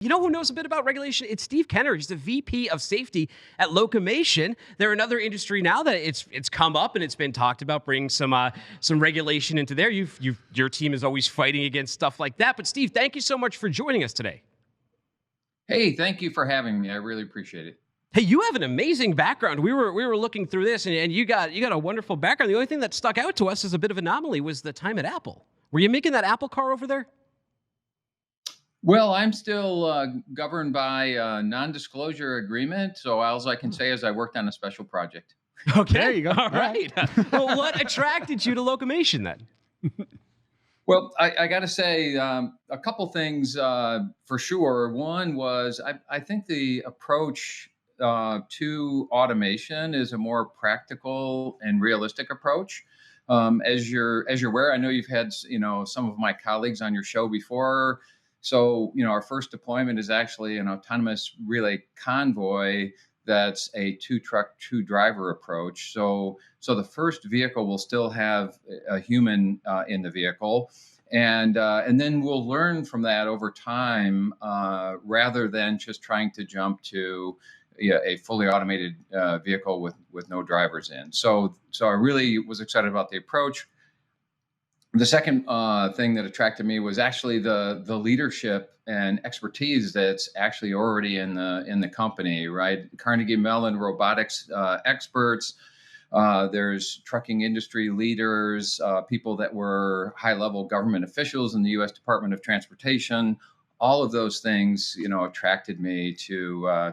You know who knows a bit about regulation? It's Steve Kenner. He's the VP of Safety at Locomation. They're another industry now that it's come up and it's been talked about bringing some regulation into there. Your team is always fighting against stuff like that. But Steve, thank you so much for joining us today. Hey, thank you for having me. I really appreciate it. Hey, you have an amazing background. We were looking through this, and you got a wonderful background. The only thing that stuck out to us as a bit of anomaly was the time at Apple. Were you making that Apple car over there? Well, I'm still governed by a non-disclosure agreement, so all I can say is I worked on a special project. Okay, There you go. all All right. right. Well, what attracted you to Locomation then? Well, I got to say a couple things for sure. One was I think the approach to automation is a more practical and realistic approach. As you're aware, I know you've had some of my colleagues on your show before. So our first deployment is actually an autonomous relay convoy that's a two truck, two driver approach. So the first vehicle will still have a human in the vehicle, and then we'll learn from that over time, rather than just trying to jump to a fully automated vehicle with no drivers in. So I really was excited about the approach. The second thing that attracted me was actually the leadership and expertise that's actually already in the company, right? Carnegie Mellon robotics experts. There's trucking industry leaders, people that were high-level government officials in the U.S. Department of Transportation. All of those things, attracted me to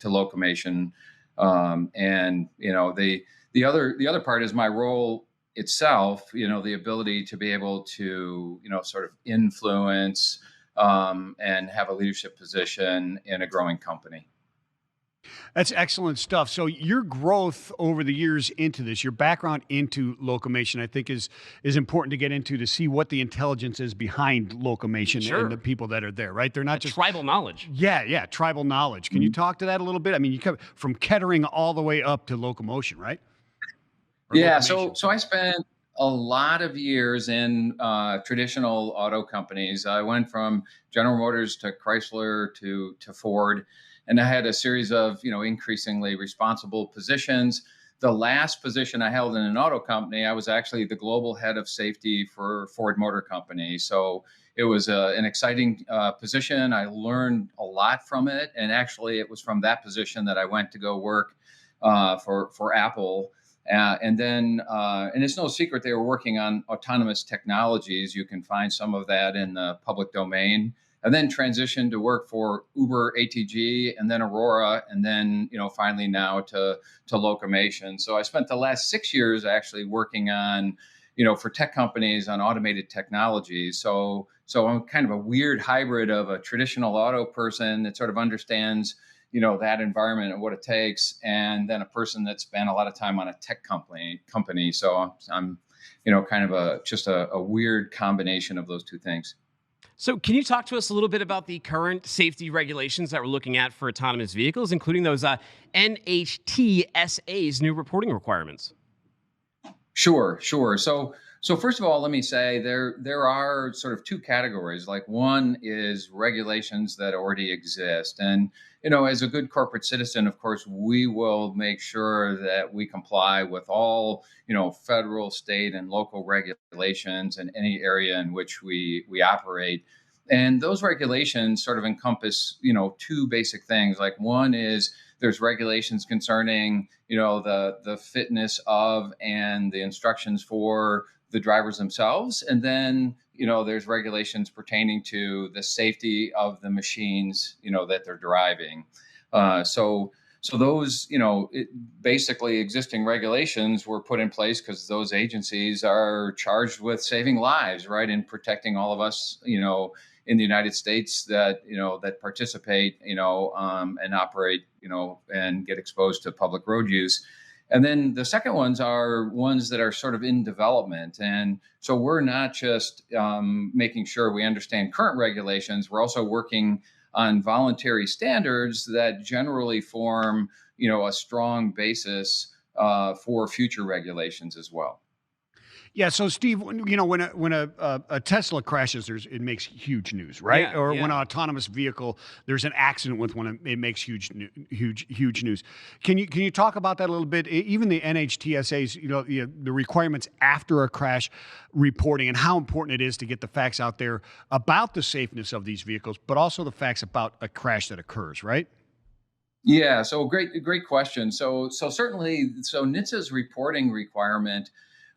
Locomation. And the other part is my role itself. The ability to be able to sort of influence and have a leadership position in a growing company. That's excellent stuff. So your growth over the years into this, your background into Locomation, I think is important to get into to see what the intelligence is behind Locomation Sure. and the people that are there, right? They're not just Tribal knowledge. yeah, tribal knowledge. Can you talk to that a little bit? I mean, you come from Kettering all the way up to Locomotion, right? Or Yeah, so Locomation. so I spent a lot of years in traditional auto companies. I went from General Motors to Chrysler to Ford, and I had a series of increasingly responsible positions. The last position I held in an auto company, I was actually the global head of safety for Ford Motor Company. So it was an exciting position. I learned a lot from it, and actually, it was from that position that I went to go work for Apple. And it's no secret they were working on autonomous technologies. You can find some of that in the public domain. And then transitioned to work for Uber, ATG, and then Aurora, and then finally now to Locomation. So I spent the last 6 years actually working on for tech companies on automated technologies. So I'm kind of a weird hybrid of a traditional auto person that sort of understands that environment and what it takes, and then a person that spent a lot of time on a tech company. So I'm kind of just a weird combination of those two things. So, can you talk to us a little bit about the current safety regulations that we're looking at for autonomous vehicles, including those NHTSA's new reporting requirements? Sure. So first of all, let me say there are sort of two categories. Like, one is regulations that already exist, and as a good corporate citizen, of course, we will make sure that we comply with all federal, state, and local regulations in any area in which we operate. And those regulations sort of encompass two basic things. Like, one is there's regulations concerning the fitness of and the instructions for the drivers themselves, and then there's regulations pertaining to the safety of the machines that they're driving. So those basically existing regulations were put in place because those agencies are charged with saving lives, right, and protecting all of us in the United States that participate and operate and get exposed to public road use. And then the second ones are ones that are sort of in development. And so we're not just making sure we understand current regulations, we're also working on voluntary standards that generally form, a strong basis for future regulations as well. Yeah, so Steve, when a Tesla crashes, it makes huge news, right? Yeah, Or when yeah. an autonomous vehicle, there's an accident with one, it makes huge news. Can you talk about that a little bit? Even the NHTSA's, the requirements after a crash reporting and how important it is to get the facts out there about the safeness of these vehicles, but also the facts about a crash that occurs, right? Yeah, so great question. So certainly, so NHTSA's reporting requirement,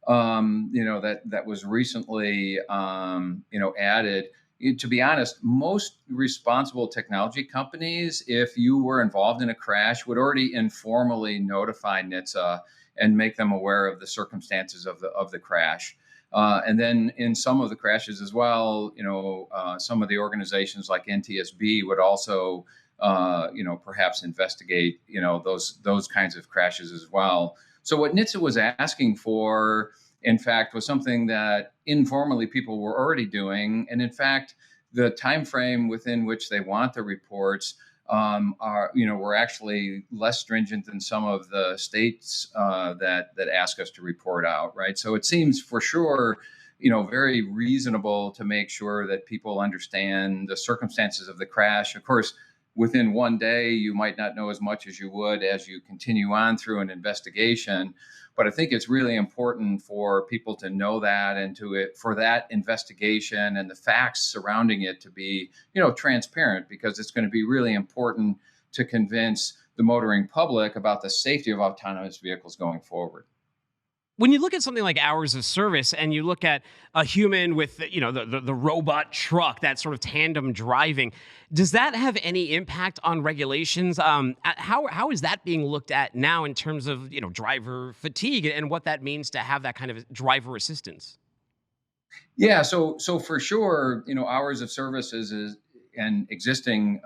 that was recently, added. To be honest, most responsible technology companies, if you were involved in a crash, would already informally notify NHTSA and make them aware of the circumstances of the crash. And then in some of the crashes as well, some of the organizations like NTSB would also perhaps investigate, those kinds of crashes as well. So what NHTSA was asking for, in fact, was something that informally people were already doing, and in fact, the time frame within which they want the reports were actually less stringent than some of the states that ask us to report out. Right. So it seems for sure, very reasonable to make sure that people understand the circumstances of the crash. Of course, within one day, you might not know as much as you would as you continue on through an investigation. But I think it's really important for people to know that, and for that investigation and the facts surrounding it to be, transparent, because it's going to be really important to convince the motoring public about the safety of autonomous vehicles going forward. When you look at something like hours of service and you look at a human with the robot truck, that sort of tandem driving, does that have any impact on regulations? How is that being looked at now in terms of driver fatigue and what that means to have that kind of driver assistance? Yeah, so for sure, hours of service is an existing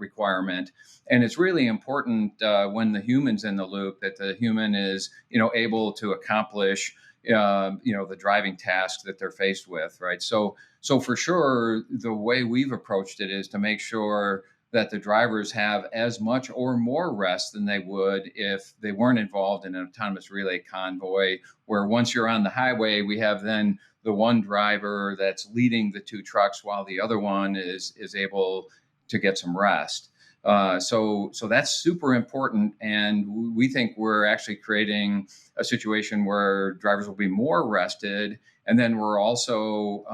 requirement, and it's really important when the human's in the loop, that the human is able to accomplish the driving task that they're faced with, right? So for sure, the way we've approached it is to make sure that the drivers have as much or more rest than they would if they weren't involved in an autonomous relay convoy, where once you're on the highway, we have then the one driver that's leading the two trucks while the other one is able to get some rest. So that's super important, and we think we're actually creating a situation where drivers will be more rested, and then we're also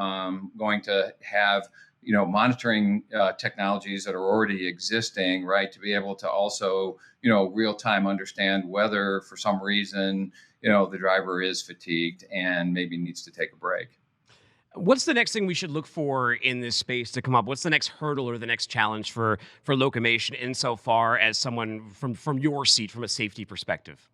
going to have monitoring technologies that are already existing, right, to be able to also real time understand whether for some reason the driver is fatigued and maybe needs to take a break. What's the next thing we should look for in this space to come up? What's the next hurdle or the next challenge for locomotion insofar as someone from your seat, from a safety perspective?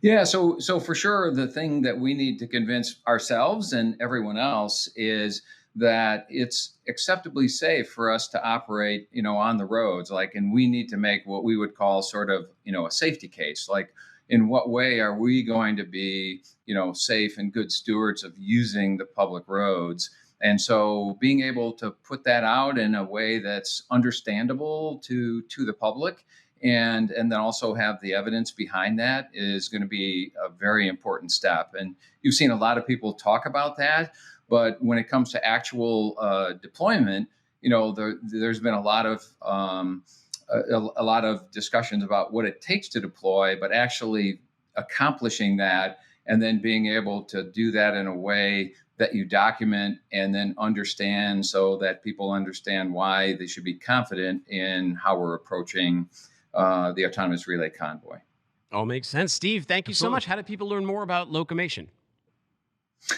Yeah, so for sure, the thing that we need to convince ourselves and everyone else is that it's acceptably safe for us to operate, on the roads. Like, and we need to make what we would call sort of, a safety case. Like, in what way are we going to be, safe and good stewards of using the public roads? And so, being able to put that out in a way that's understandable to the public, and then also have the evidence behind that, is going to be a very important step. And you've seen a lot of people talk about that, but when it comes to actual deployment, there's been a lot of a lot of discussions about what it takes to deploy, but actually accomplishing that and then being able to do that in a way that you document and then understand, so that people understand why they should be confident in how we're approaching the autonomous relay convoy. All makes sense. Steve, thank you so Absolutely. much. How do people learn more about locomotion?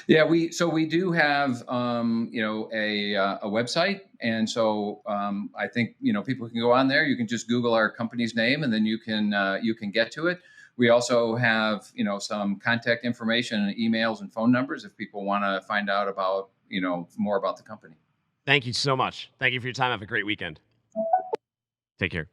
Yeah, we do have a website, and so I think people can go on there. You can just Google our company's name, and then you can get to it. We also have some contact information and emails and phone numbers if people want to find out about more about the company. Thank you so much. Thank you for your time. Have a great weekend. Take care.